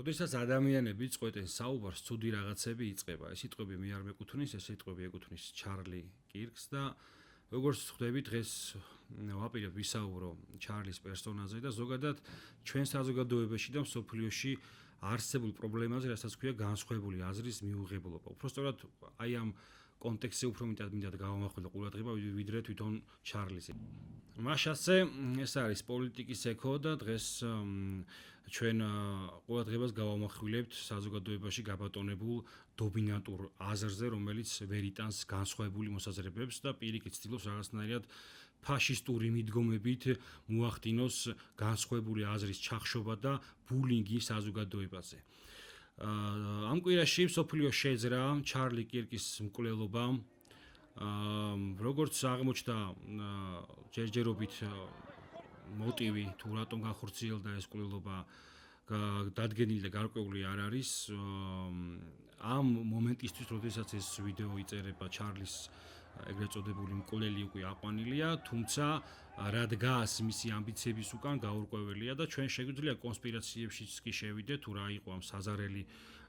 როდესაც ადამიანები წყვეტენ საუბარს, ცუდი რაღაცები იწყება. ეს სიტყვები მე არ მეკუთვნის, ეს სიტყვები ეკუთვნის ჩარლი კირკს და როგორც ხვდები დღეს ვაპირებ ვისაუბრო ჩარლის პერსონაჟზე და ზოგადად ჩვენ საზოგადოებაში და მსოფლიოში არსებულ პრობლემაზე, რასაც ქვია განსხვავებული აზრის მიუღებლობა. უпростоრად აი ამ კონტექსტზე უფრო მინდა გავამახვილო ყურადღება ვიდრე თვითონ ჩარლიზი. მაშასე ეს არის პოლიტიკის ეკო და დღეს ჩვენ ყურადღებას გავამახვილებთ საზოგადოებაში გაბატონებულ დომინანტურ აზრზე, რომელიც ვერ იტანს განსხვავებული მოსაზრებებს და პირიქით ცდილობს რაღაცნაირად ფაშისტური მიდგომებით მოახდინოს განსხვავებული აზრის ჩახშობა და ბულინგი საზოგადოებაზე. ამ კვირაში მსოფლიო შეძრა ჩარლი კირკის მკვლელობა, როგორც აღმოჩნდა ჯერჯერობით მოტივი თუ რატომ განხორციელდა ეს მკვლელობა დადგენილი და გარკვეული არ არის. ამ მომენტისთვის, როდესაც ეს ვიდეო იწერება, ჩარლის ეგრეთ წოდებული მკვლელი უკვე აყვანილია, თუმცა რა დგას მისი ამბიციების უკან გაურკვეველია და ჩვენ შეგვიძლია კონსპირაციებშიც კი შევიდეთ, თუ რა იყო ამ საზარელი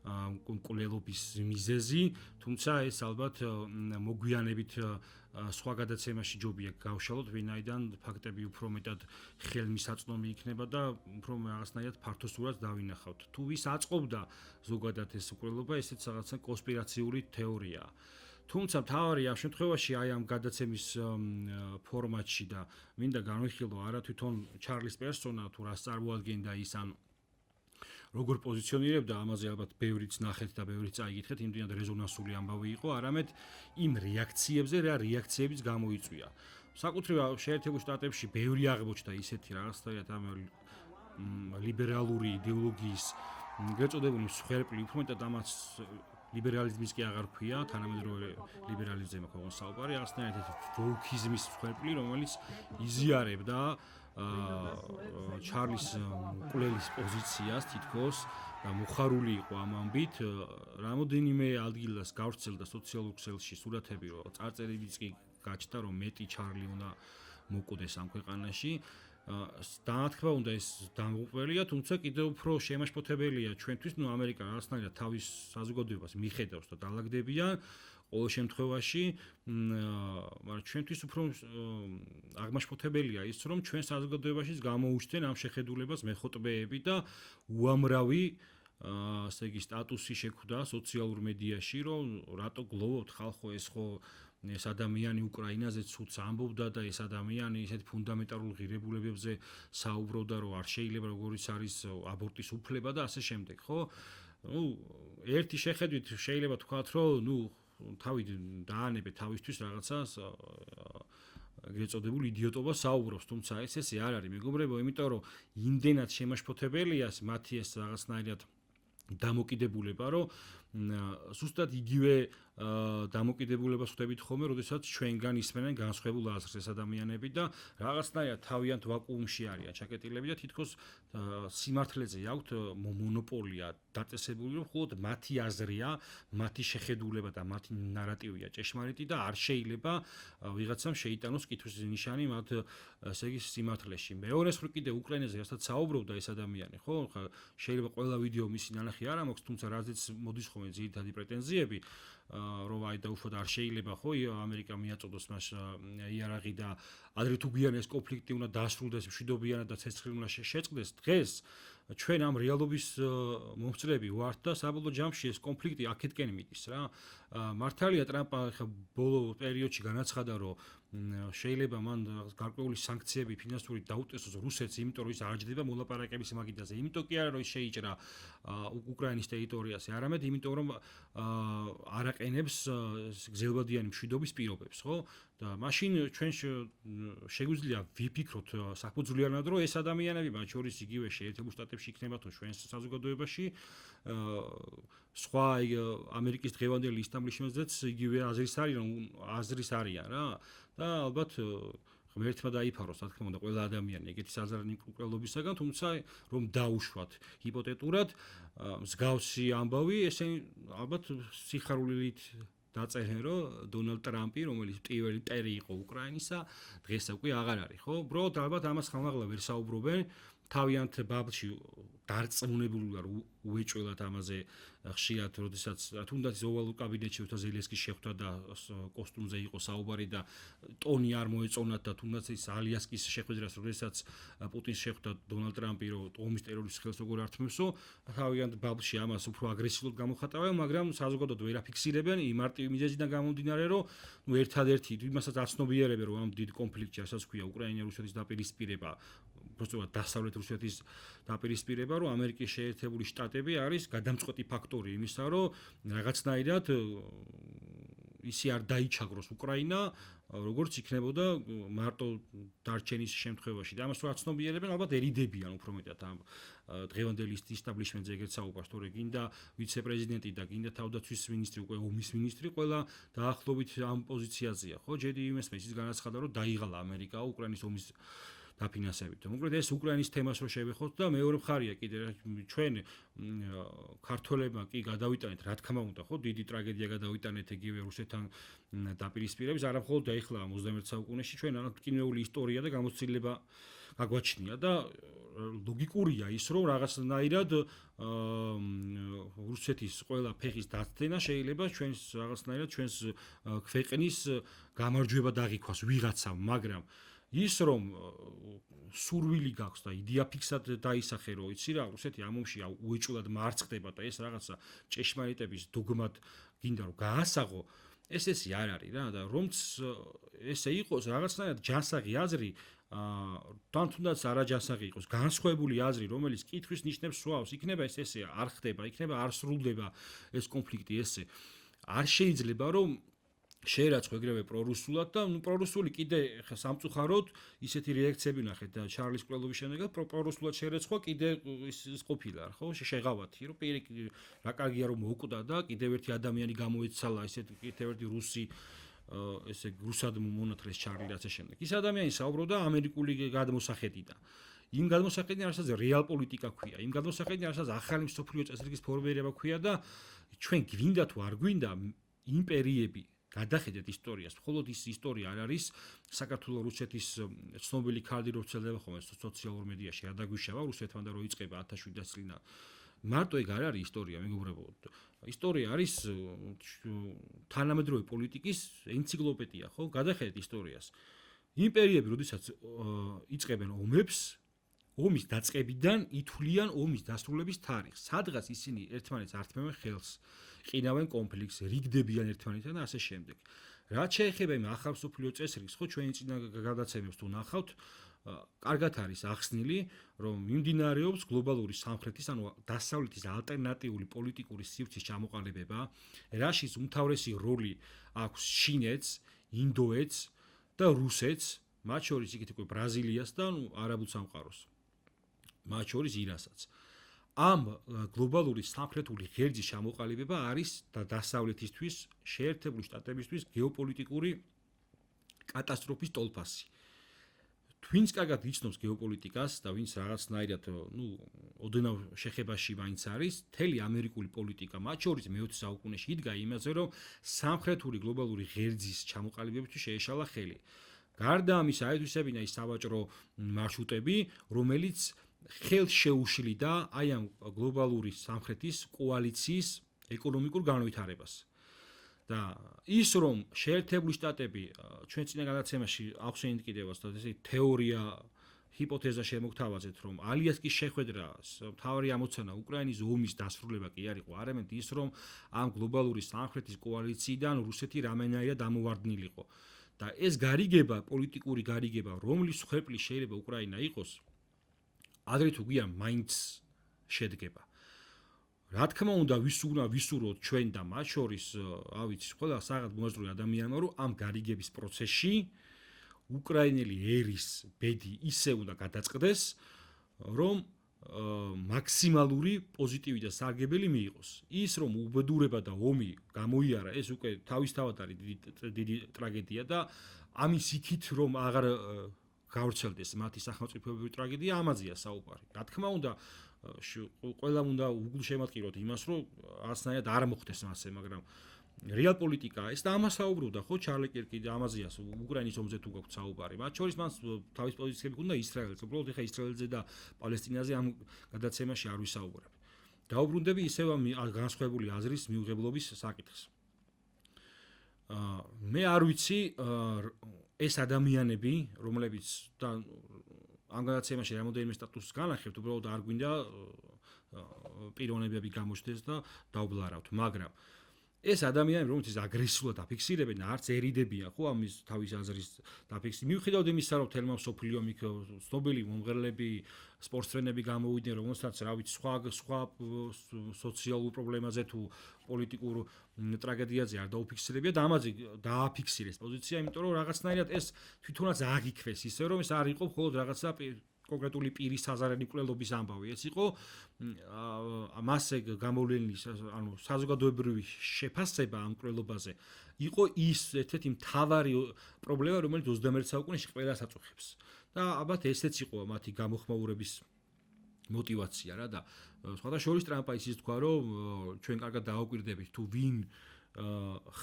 მკვლელობის მიზეზი, თუმცა ეს ალბათ მოგვიანებით სხვა გადაცემაში ჯობია გავშალოთ, ვინაიდან ფაქტები უფრო მეტად ხელმისაწვდომი იქნება და უფრო რაღაცნაირად ფართოსურად დავინახავთ. თუ ვის აწყობდა ზოგადად ეს მკვლელობა, ესეც რაღაცა კონსპირაციული თეორიაა. თუმცა მთავარი ამ შემთხვევაში აი ამ გადაცემის ფორმატში და მინდა განვიხილო არა თვითონ ჩარლის პერსონა თუ რას წარმოადგენდა ის ან როგორ პოზიციონირებდა, ამაზე ალბათ ბევრიც ნახეთ და ბევრიც წაიგითხეთ, იმდენად რეზონანსული ამბავი იყო, არამედ იმ რეაქციებზე, რა რეაქციებიც გამოიწვია. საკუთრივ შეერთებულ შტატებში ბევრი აღმოჩნდა ისეთი რაღაცნაირად ამ ლიბერალური იდეოლოგიის გეწოდებული მსხვერპლი, უფრო მეტად ამას ლიბერალიზმის კი აღარ ქვია, თანამედროვე ლიბერალიზმზე მოხდა საუბარი, რაღაცნაირად ვოლქიზმის მსხვერპლი, რომელიც იზიარებდა ჩარლის მკვლელის პოზიციას თითქოს და მოხარული იყო ამ ამბით. რამოდენიმე ადგილას გავრცელდა სოციალურ ქსელში სურათები, რომ წარწერებიც კი გაჩნდა, რომ მეტი ჩარლი უნდა მოკვდეს ამ ქვეყანაში. თანათქმა უნდა ეს დამღუპველია, თუმცა კიდევ უფრო შემაშფოთებელია ჩვენთვის, ამერიკა რაღაცნაირად თავის საზოგადოებას მიხედავს და დაალაგდებიან ყოველ შემთხვევაში, მაგრამ ჩვენთვის უფრო აღმაშფოთებელია ის, რომ ჩვენ საზოგადოებაშიც გამოუჩნდნენ ამ შეხედულებას მეხოტბეები და უამრავი ასე იგი სტატუსი შეხვდა სოციალურ მედიაში, რომ რატო გლოვობთ ხალხო, ეს ადამიანი უკრაინაზე ცუდს ამბობდა და ეს ადამიანი ისეთ ფუნდამენტალურ ღირებულებებზე საუბრობდა, რომ არ შეიძლება როგორიც არის აბორტის უფლება და ასე შემდეგ, ხო? ერთი შეხედვით შეიძლება თქვათ, რომ თავი დაანებეთ თავისთვის რაღაცას ეგრეთ წოდებულ იდიოტობას საუბრობს, თუმცა ესე არ არის, მეგობრებო, იმიტომ რომ იმდენად შემაშფოთებელია მათი ეს რაღაცნაირად დამოკიდებულება, რომ ზუსტად იგივე დამოკიდებულებას ხვდებით ხოლმე, როდესაც ჩვენგან ისმენენ განსხვავებულ აზრს ეს ადამიანები და რაღაცნაირად თავიანთ ვაკუუმში არიან ჩაკეტილები და თითქოს სიმართლეზე აქვთ მონოპოლია დაწესებული, რომ მხოლოდ მათი აზრია, მათი შეხედულება და მათი ნარატივია ჭეშმარიტი და არ შეიძლება ვიღაცამ შეიტანოს კითხვის ნიშანი მათ ესე იგი სიმართლეში. მეორეს მხრივ კიდე უკრაინაზე რასაც საუბრობდა ეს ადამიანი, ხო? შეიძლება ყველა ვიდეო მისი ნანახი არ ამოქვს, თუმცა რაზეც მოდის ხოლმე ძირითადი პრეტენზიები, რომ აი დაუშვათ არ შეიძლება ხო ამერიკა მიაწოდოს მას იარაღი და ადრე თუ გვიან ეს კონფლიქტი უნდა დასრულდეს მშვიდობიანად და ცეცხლი უნდა შეწყდეს. დღეს ჩვენ ამ რეალობის მომსწრები ვართ და საბოლოო ჯამში ეს კონფლიქტი აქეთკენ მიდის რა. მართალია ტრამპმა ხა ბოლო პერიოდში განაცხადა, რომ შეიძლება მან გარკვეული სანქციები ფინანსური დაუტესოს რუსეთს, იმიტომ რომ ის არ ჯდება მოლაპარაკების მაგიდაზე. იმიტომ კი არა რომ ის შეიჭრა უკრაინის ტერიტორიაზე, არამედ იმიტომ რომ არ აყენებს გზელვადიანი მშვიდობის პირობებს, ხო? და მაშინ ჩვენ შეგვიძლია ვიფიქროთ საფუძვლიანად, რომ ეს ადამიანები, მათ შორის იგივე შეერთებულ შტატებში იქნება თუ ჩვენს საზოგადოებაში, სხვა ამერიკის დღევანდელი ისტაბლიშმენტზეც იგივე აზრის არიან რა. და ალბათ ღმერთმა დაიფაროს, რა თქმა უნდა, ყველა ადამიანი ეგეთი საზარელი მკვლელობისაგან, თუმცა რომ დაუშვათ ჰიპოთეტურად მსგავსი ამბავი, ესენი ალბათ სიხარულით დაწერენ, რომ დონალდ ტრამპი, რომელიც პირველი მტერი იყო უკრაინისა, დღეს უკვე აღარ არის, ხო? უბრალოდ ალბათ ამას ხალხმა ვერ საუბრობენ, თავიანთ ბაბლში დარწმუნებული ვარ უეჭველად ამაზე ხშირად, როდესაც თუნდაც ოვალურ კაბინეტში როცა ზელენსკის შეხვდა და კოსტუმზე იყო საუბარი და ტონი არ მოეწონათ და თუნდაც ის ალიასკის შეხვედრას, როდესაც პუტინს შეხვდა დონალდ ტრამპი, რომ ომის ტერორის ხელს როგორ ართმევსო, თავიანთ ბაბლში ამას უფრო აგრესიულად გამოხატავენ, მაგრამ საზოგადოებრივ ვერ აფიქსირებენ იმ მარტივი მიზეზიდან გამომდინარე, რომ ერთადერთი იმასაც აცნობიერებენ, რომ ამ დიდ კონფლიქტში, რასაც ქვია უკრაინა-რუსეთის დაპირისპირება, უბრალოდ დასავლეთ რუსეთის დაპირისპირება, რომ ამერიკის შეერთებული შტატები არის გადამწყვეტი ფაქტორი იმისა, რომ რაღაცნაირად ისე არ დაიჩაგროს უკრაინა, როგორც იქნებოდა მარტო დარჩენის შემთხვევაში. და ამას რო აცნობიერებენ, ალბათ ერიდებიან უფრო მეტად ამ დღევანდელი ისტაბლიშმენტზე ეგრეთ საუბარს, თორე გინდა ვიცე-პრეზიდენტი და გინდა თავდაცვის მინისტრი, უკვე ომის მინისტრი, ყველა დაახლოებით ამ პოზიციაზეა, ხო? ჯედი იმესმის ის განაცხადა, რომ დაიღალა ამერიკა უკრაინის ომის დაფინანსებით. მოკლედ ეს უკრაინის თემას რო შევეხოთ და მეორე მხარია კიდე ჩვენ ქართველებმა კი გადავიტანეთ, რა თქმა უნდა, ხო, დიდი ტრაგედია გადავიტანეთ იგივე რუსეთთან დაპირისპირების, არა მხოლოდ ეხლა 21 საუკუნეში ჩვენ ანტკინეული ისტორია და გამოცდილება გაგვაჩნია და ლოგიკურია ის, რომ რაღაცნაირად რუსეთის ყველა ფეხის დაცდენა შეიძლება ჩვენს რაღაცნაირად ჩვენს ქვეყნის გამარჯვება დაღიქვას ვიღაცამ, მაგრამ ის რომ სურვილი გაქვს და იდეა ფიქსად დაისახე, რომ იცი რა, რუსეთი ამ ომში უეჭულად მარცხდება და ეს რაღაცა ჭეშმარიტების დოგმად გინდა რომ გაასაღო, ესე არ არის რა და რომც ესე იყოს რაღაცნაირად ჯანსაღი აზრი, თან თუნდაც არაჯანსაღი იყოს, განსხვავებული აზრი, რომელიც კითხვის ნიშნებს სვავს, იქნება ესე არ ხდება, იქნება არ სრულდება ეს კონფლიქტი ესე. არ შეიძლება რომ შეერაცხო ეგრევე პრორუსულად და პრორუსული კიდე სამწუხაროდ ისეთი რეაქციები ნახეთ და ჩარლის კვლელობის შემდეგ პრორუსულად შეერაცხვა კიდე ის ყოფილა ხო შეღავათი რომ პირიქით რა კარგია რომ მოკვდა და კიდევ ერთი ადამიანი გამოეცალა ესეთ კიდევ ერთი რუსი ესე რუსად მონათლეს ჩარლი რაც შემდეგ ის ადამიანი საუბრობდა ამერიკული გადმოსახედიდან იმ გადმოსახედიდან რასაც რეალ პოლიტიკა ქვია იმ გადმოსახედიდან რასაც ახალი მსოფლიო წესრიგის ფორმირება ქვია და ჩვენ გვინდა თუ არ გვინდა იმპერიები გადახედეთ ისტორიას, მხოლოდ ის ისტორია არ არის საქართველოს რუსეთის ცნობილი ქალდი რო ვრცელდება ხოლმე სოციალურ მედიაში, არ დაგვიშავა რუსეთთან და რო იწყება 1700 წლიდან. მარტო ეგ არ არის ისტორია, მეგობრებო. ისტორია არის თანამედროვე პოლიტიკის ენციკლოპედია, ხო? გადახედეთ ისტორიას. იმპერიები, როდესაც იწყებენ ომებს, ომის დაწყებიდან ითვლიან ომის დასრულების თარიღს. სადღაც ისინი ერთმანეთს ართმევენ ხელს. ყინავენ კონფლიქტს, რიგდებიან ერთმანეთთან და ასე შემდეგ. რაც შეეხება იმ ახალ მსოფლიო წესრიგს, ხო, ჩვენი წინა გადაცემებს თუ ნახავთ, კარგად არის ახსნილი, რომ მიმდინარეობს გლობალური სამხრეთის, ანუ დასავლეთის ალტერნატიული პოლიტიკური სივრცის ჩამოყალიბება, რაშიც უმთავრესი როლი აქვს ჩინეთს, ინდოეთს და რუსეთს, მათ შორის იქით უკვე ბრაზილიას და არაბულ სამყაროს. მათ შორის ირანსაც. ამ გლობალური სამხრეთული ღერძის ჩამოყალიბება არის დასავლეთისთვის, შეერთებული შტატებისთვის გეოპოლიტიკური კატასტროფის ტოლფასი. Twins კარგად იცნობს გეოპოლიტიკას და ვინც რაღაცნაირად, ოდნავ შეხებაში მაინც არის, მთელი ამერიკული პოლიტიკა, მათ შორის მე-20 საუკუნეში იდგა იმაზე, რომ სამხრეთული გლობალური ღერძის ჩამოყალიბებისთვის შეეშალა ხელი. გარდა ამისა, აითვისებინა ის სავაჭრო მარშრუტები, რომელიც ხელს შეუშლიდა აი ამ გლობალური სამხრეთის კოალიციის ეკონომიკურ განვითარებას. და ის რომ შეერთებული შტატები ჩვენ წინა გადაცემაში ახსენეთ კიდევაც და ესე თეორია ჰიპოთეზა შემოგთავაზეთ რომ ალიასკის შეხვედრას მთავარი ამოცანა უკრაინის ომის დასრულება კი არ იყო, არამედ ის რომ ამ გლობალური სამხრეთის კოალიციიდან რუსეთი რამენაირად ამოვარდნილიყო. და ეს გარიგება, პოლიტიკური გარიგება, რომლის ხერხი შეიძლება უკრაინა იყოს, ადრე თუ გვიან მაინც შედგება. რა თქმა უნდა, ვისურვოთ ჩვენ და მათ შორის, ავიცი, ყველა საღად მოაზრული ადამიანმა, რომ ამ გარიგების პროცესში უკრაინელი ერის ბედი ისე უნდა გადაწყდეს, რომ მაქსიმალური პოზიტივი და სარგებელი მიიღოს. ის რომ უბედურება და ომი გამოიარა, ეს უკვე თავისთავად არის დიდი ტრაგედია და ამის იქით რომ აღარ გავრცელდეს მათი სახელმწიფოებრივი ტრაგედია, ამაზეა საუბარი. რა თქმა უნდა, ყველამ უნდა უგულშემატკივროთ იმას, რომ ასნაირად არ მოხდეს მასე, მაგრამ რეალ პოლიტიკაა ეს და ამას საუბრობდა ხო ჩარლი კირკი ამაზეას უკრაინის ომზე თუ გაქვთ საუბარი მათ შორის მას თავის პოზიციები ჰქონდა ისრაელს უბრალოდ ეხა ისრაელზე და პალესტინაზე ამ გადაცემაში არ ვისაუბრებ დაუბრუნდები ისევ ამ განსხვავებული აზრის მიუღებლობის საკითხს მე არ ვიცი ეს ადამიანები რომლებიც და ამ გადაცემაში რამოდენიმე სტატუსს განახებთ უბრალოდ არ გვინდა პიროვნებები გამოჩნდეს და დაუბლარავთ მაგრამ ეს ადამიანები რომელთაც აგრესიულად აფიქსირებენ არცერიდებიან ხო ამის თავის აზრის დაფიქსირება მიუხედავად იმისა რომ თელმა სოფლიომ იქ ცნობილი მომღერლები სპორტსმენები გამოვიდნენ რომელსაც რა ვიცი სხვა სოციალურ პრობლემაზე თუ პოლიტიკურ ტრაგედიაზე არ დაუფიქსირებია და ამაზე დააფიქსირეს პოზიცია იმიტომ რომ რაღაცნაირად ეს თვითონაც აღიქვეს ისე რომ ეს არ იყო მხოლოდ რაღაცა კონკრეტული პირის საზარელი მკვლელობის ამბავი ეს იყო მასე გამოვლენილი ანუ საზოგადოებრივი შეფასება ამ მკვლელობაზე იყო ის ერთ-ერთი მთავარი პრობლემა რომელიც 21 საუკუნეში ყველას აწუხებს და ალბათ ესეც იყო მათი გამოხმაურების мотивация რა და სხვათა შორის ტრამპა ისიც თქვა რომ ჩვენ კარგად დააკვირდებით თუ ვინ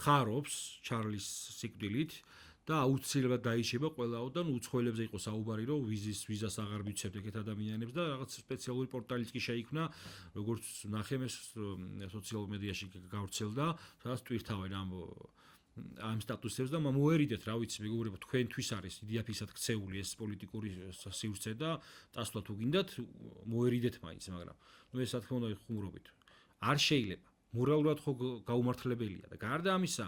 ხარობს ჩარლის სიკვდილით და აუცილებლად დაიჭება ყველაოდან უცხოელებზე იყო საუბარი რომ ვიზას აღარ მიცემთ ეგეთ ადამიანებს და რაღაც სპეციალური პორტალიც კი შეიქმნა როგორც ნახემ ეს სოციალურ მედიაში გავრცელდა სადაც ტვირთავენ ამ სტატუსებს და მოერიდეთ რა ვიცი მეგობრებო თქვენთვის არის იდეაფისად ქცეული ეს პოლიტიკური სივრცე და წასვლა თუ გინდათ მოერიდეთ მაინც მაგრამ ნუ ეს რა თქმა უნდა ხუმრობით არ შეიძლება მორალურად ხო გაუმართლებელია და გარდა ამისა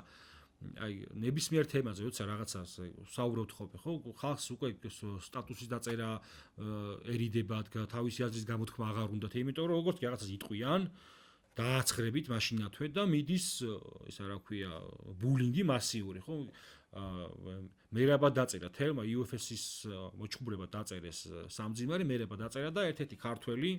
აი ნებისმიერ თემაზე როცა რაღაცას საუბრობთ ხოლმე ხო ხალხს უკვე სტატუსის დაწერაერიდება თავისი აზრის გამოთქმა აღარ უნდათ იმიტომ რომ როგორც კი რაღაცას იტყვიან დააცხრებით მაშინათვე და მიდის ისა რა ქვია ბულინგი მასიური ხო მერაბა დაწერა თელმა UFS-ის მოჩხუბრება დაწერეს სამძიმარი მერაბა დაწერა და ერთ-ერთი ქართველი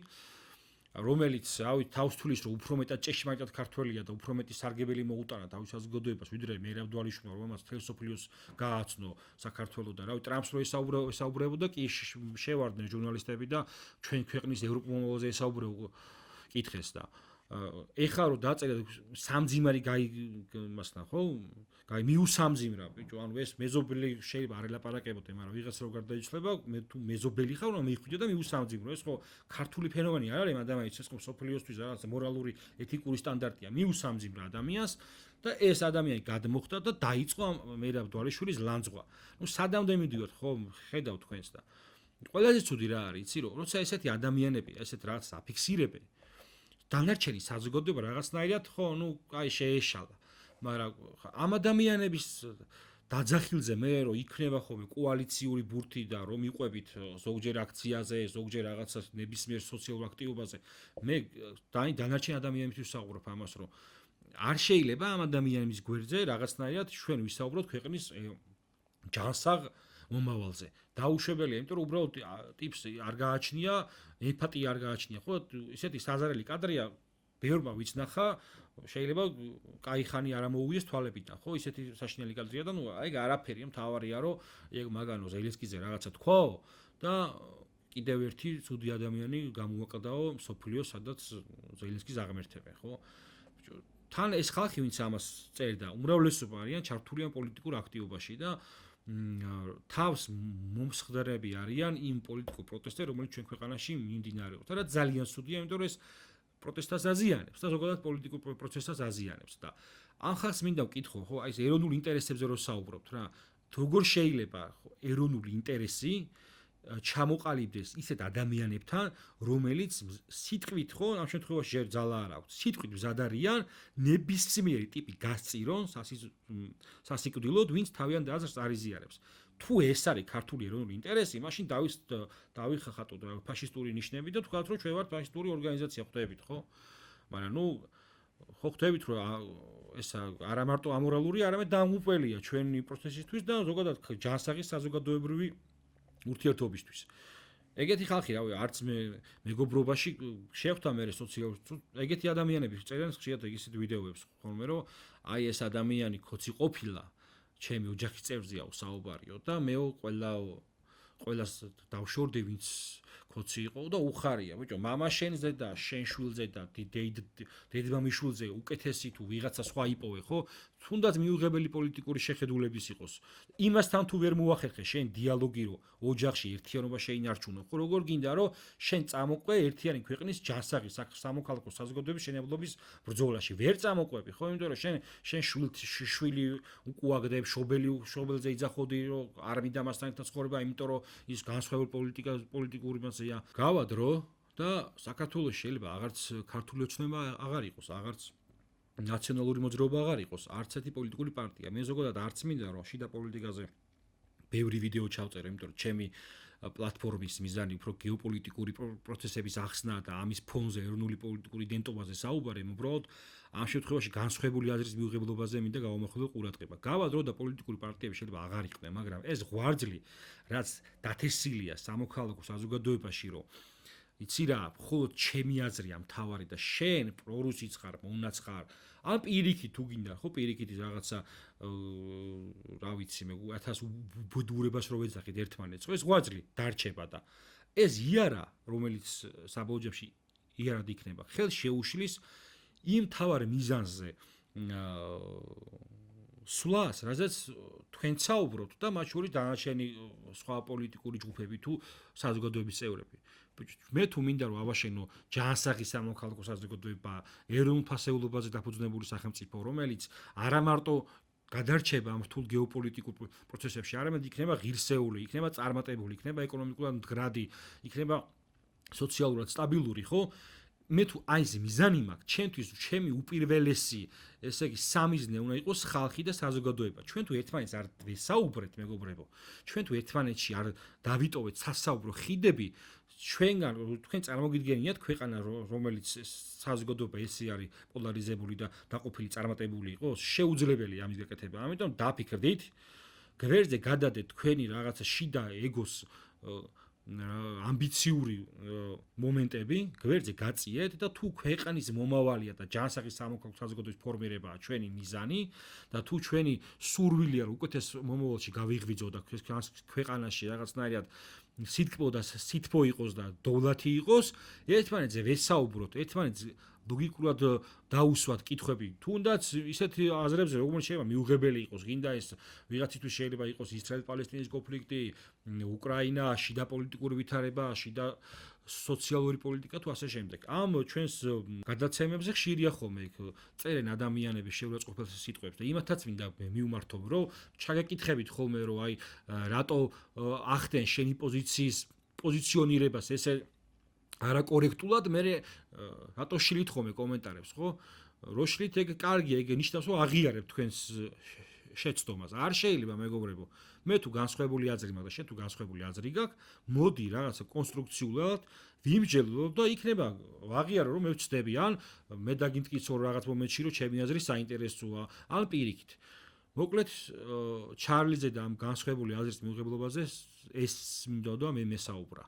რომელიც რავი თავს თulis რომ უფრო მეტად ჭეშმარიტად ქართველია და უფრო მეტი სარგებელი მოუტანა თავის საზოგადოებას ვიდრე მერაბ დვალიშვილმა რომელმაც თელსოფლიოს გააცნო საქართველოს და რავი ტრამპს რო ესაუბრებოდა კი შევარდნენ ჟურნალისტები და ჩვენ ქვეყნის ევროპულ მომავალზე ესაუბრებო კითხეს და ეხლა რომ დაწერა სამძიმარი მასთან ხო მიუსამძიმრა ბიჭო ანუ ეს მეზობელი შეიძლება არ ელაპარაკებოდე მაგრამ ვიღაც რო გარდაიცვლება მე თუ მეზობელი ხარ რომ მიხვიდე და მიუსამძიმრო ეს ხო ქართული ფენომენი არ არის ადამიანის ეს ხო სოფლიოსთვის რაღაც მორალური ეთიკური სტანდარტია მიუსამძიმრა ადამიანს და ეს ადამიანი გადმოხდა და დაიწყო მერაბ დვალიშვილის ლანძღვა ნუ სადამდე მიდივართ ხო ხედავ თქვენს და ყველაზე ცუდი რა არის იცი რომ როცა ესეთი ადამიანები ესეთ რაღაც აფიქსირებენ დანარჩენი საზოგადოება რაღაცნაირად ხო ნუ აი შეეშალა მაგრამ ამ ადამიანების დაძახილზე მე რომ იქნება ხოლმე კოალიციური ბურთი და რომ იყვებით ზოგჯერ აქციაზე ზოგჯერ რაღაცას ნებისმიერ სოციალურ აქტივობაზე მე დანარჩენი ადამიანებისთვის საუბრობ ამას რომ არ შეიძლება ამ ადამიანების გვერდზე რაღაცნაირად ჩვენ ვისაუბროთ ქვეყნის ჯანსაღ მომავალზე დაუშვებელია იმიტომ რომ უბრალოდ ტიპს არ გააჩნია ემპათია არ გააჩნია ხო ისეთი საზარელი კადრია ბევრმა ვიცნახა შეიძლება კაი ხანი არ ამოუვიეს თვალებიდან ხო ისეთი საშინელი კადრია და ნუ აი არაფერია მთავარია რომ ეგ მაგანო ზელენსკიზე რაღაცა თქვა და კიდევ ერთი ცუდი ადამიანი გამოვაკლდაო სოფლიოს სადაც ზელენსკის აღმერთებენ ხო თან ეს ხალხი ვინც ამას წერდა უმრავლესობა არიან ჩართული ამ პოლიტიკურ აქტივობაში და თავს მომსხდარები არიან იმ პოლიტიკურ პროტესტზე რომელიც ჩვენ ქვეყანაში მიმდინარეობს და ძალიან სუდია იმიტომ რომ ეს პროტესტას აზიანებს და ზოგადად პოლიტიკურ პროცესას აზიანებს და ამ ხალხს მინდა ვკითხო ხო აი ეს ეროვნულ ინტერესებზე რო საუბრობთ რა როგორ შეიძლება ეროვნული ინტერესი ჩამოყალიბდეს ისეთ ადამიანებთან რომელიც სიტყვით ხო ამ შემთხვევაში ჯერ ძალა არ აქვს სიტყვით მზად არიან ნებისმიერი ტიპი გასწირონ სასიკვდილოდ ვინც თავიანთ აზრს არ იზიარებს თუ ეს არის ქართული ეროვნული ინტერესი მაშინ დავიხახატოთ ფაშისტური ნიშნები და თქვათ რომ ჩვენ ვართ ფაშისტური ორგანიზაცია ხვდებით ხო მაგრამ ნუ ხო ხვდებით რომ ეს არა მარტო ამორალური არამედ დამუპველია ჩვენი პროცესისთვის და ზოგადად ჯანსაღი საზოგადოებრივი ურთიერთობისთვის. ეგეთი ხალხი რავი არც მეგობრობაში შეხვდა მე სოციალურ ეგეთი ადამიანები წერენ ხშირად ეგეთი ვიდეოებს ხოლმე რომ აი ეს ადამიანი ქოცი ყოფილა ჩემი ოჯახის წევრზეა საუბარიო და მე ყველას დავშორდი ვინც ქოცი იყო და უხარია ბიჭო მამა შენზე და შენ შვილზე და დედმამიშვილზე უკეთესი თუ ვიღაცა სხვა იპოვე ხო თუნდაც მიუღებელი პოლიტიკური შეხედულების იყოს იმასთან თუ ვერ მოახერხე შენ დიალოგი რო ოჯახში ერთიანობა შეინარჩუნო ხო როგორ გინდა რომ შენ წამოყვე ერთიანი ქვეყნის ჯანსაღი სამოქალაქო საზოგადოების შენებლობის ბრძოლაში ვერ წამოყვები ხო იმიტომ რომ შენ შვილი უკუაგდებ შობელზე იძახოდი რომ არ მინდა მასთან ერთად ცხოვრება იმიტომ რომ ის განსხვავებული პოლიტიკური მასია გავადრო და საქართველოს შეიძლება აღარც ქართული ოცნება აღარ იყოს აღარც ნაციონალური მოძრაობა აღარ იყოს არც ერთი პოლიტიკური პარტია მე ზოგადად არც მინდა რომ შიდა პოლიტიკაზე ბევრი ვიდეო ჩავწერე იმიტომ რომ ჩემი პლატფორმის მიზანი უფრო გეოპოლიტიკური პროცესების ახსნა და ამის ფონზე ეროვნული პოლიტიკური იდენტობაზე საუბარი უბრალოდ ამ შემთხვევაში განსხვავებული აზრის მიუღებლობაზე მინდა გავამახვილო ყურადღება გავადრო და პოლიტიკური პარტიები შეიძლება აღარ იყვნენ მაგრამ ეს ღვარძლი რაც დათესილია სამოქალაქო საზოგადოებაში რომ იცი რა მხოლოდ ჩემი აზრია მთავარი და შენ პრორუსიც ხარ მონაც ხარ ან პირიქით თუ გინდა ხო პირიქით რაღაცა რა ვიცი მე 1000 ბუდურებას რო ვეძახით ერთმანეთს ხო ეს ღვაძლი დარჩება და ეს იარა რომელიც საბოლოოში იარად იქნება ხელ შეუშლის იმ თავარ მიზანზე სვლას რაზეც თქვენ საუბრობთ და მათ შორის დანარჩენი სხვა პოლიტიკური ჯგუფები თუ საზოგადოების წევრები მე თუ მინდა რომ ავაშენო ჯანსაღი სამოქალაქო საზოგადოება ეროვნულ ფასეულობაზე დაფუძნებული სახელმწიფო რომელიც არა მარტო გადარჩება ამ რთულ გეოპოლიტიკურ პროცესებში არამედ იქნება ღირსეული იქნება წარმატებული იქნება ეკონომიკურად მდგრადი იქნება სოციალურად სტაბილური ხო მე თუ აი ეს მიზანი მაქვს ჩემთვის ჩემი უპირველესი ესე იგი სამიზნე უნდა იყოს ხალხი და საზოგადოება ჩვენ თუ ერთმანეთს არ ვესაუბრეთ მეგობრებო ჩვენ თუ ერთმანეთში არ დავიტოვეთ სასაუბრო ხიდები ჩვენგან თქვენ წარმოგიდგენიათ ქვეყანა რომელიც საზოგადოება ესე არის პოლარიზებული და დაყოფილი წარმატებული იყოს შეუძლებელია ამის გაკეთება ამიტომ დაფიქრდით გვერდზე გადადეთ თქვენი რაღაცა შიდა ეგოს ამბიციური მომენტები გვერდზე გაწიეთ და თუ ქვეყნის მომავალია და ჯანსაღი სამოქალაქო საზოგადოების ფორმირებაა ჩვენი მიზანი და თუ ჩვენი სურვილია რომ უკეთეს მომავალში გავიღვიძო და ქვეყანაში რაღაცნაირად სითბო იყოს და დოვლათი იყოს ერთმანეთზე ვესაუბროთ ერთმანეთს ლოგიკურად დაუსვათ კითხვები თუნდაც ისეთი აზრებზე როგორც შეიძლება მიუღებელი იყოს გინდა ეს ვიღაცისთვის შეიძლება იყოს ისრაელ-პალესტინის კონფლიქტი უკრაინა შიდა პოლიტიკური ვითარება შიდა სოციალური პოლიტიკა თუ ასე შემდეგ ამ ჩვენს გადაცემებზე ხშირია ხოლმე წერენ ადამიანები შეურაცხყოფელ სიტყვებს და იმათაც მინდა მიუმართო რომ ჩაგეკითხებით ხოლმე რომ აი რატო ახდენ შენი პოზიციის პოზიციონირებას ესე არაკორექტულად მე რატო შლით ხოლმე კომენტარებს ხო რო შლით ეგ კარგია ეგ ნიშნავს რომ აღიარებ თქვენს შეცდომას არ შეიძლება მეგობრებო მე თუ განსხვავებული აზრი მაქვს და შენ თუ განსხვავებული აზრი გაქვს მოდი რაღაცა კონსტრუქციულად ვიმსჯელო და იქნება ვაღიარო რომ მე ვწდები ან მე დაგინტკიცო რაღაც მომენტში რომ ჩემი აზრი საინტერესოა ან პირიქით მოკლედ ჩარლიზე და ამ განსხვავებული აზრის მიუღებლობაზე ეს მინდოდა მე მესაუბრა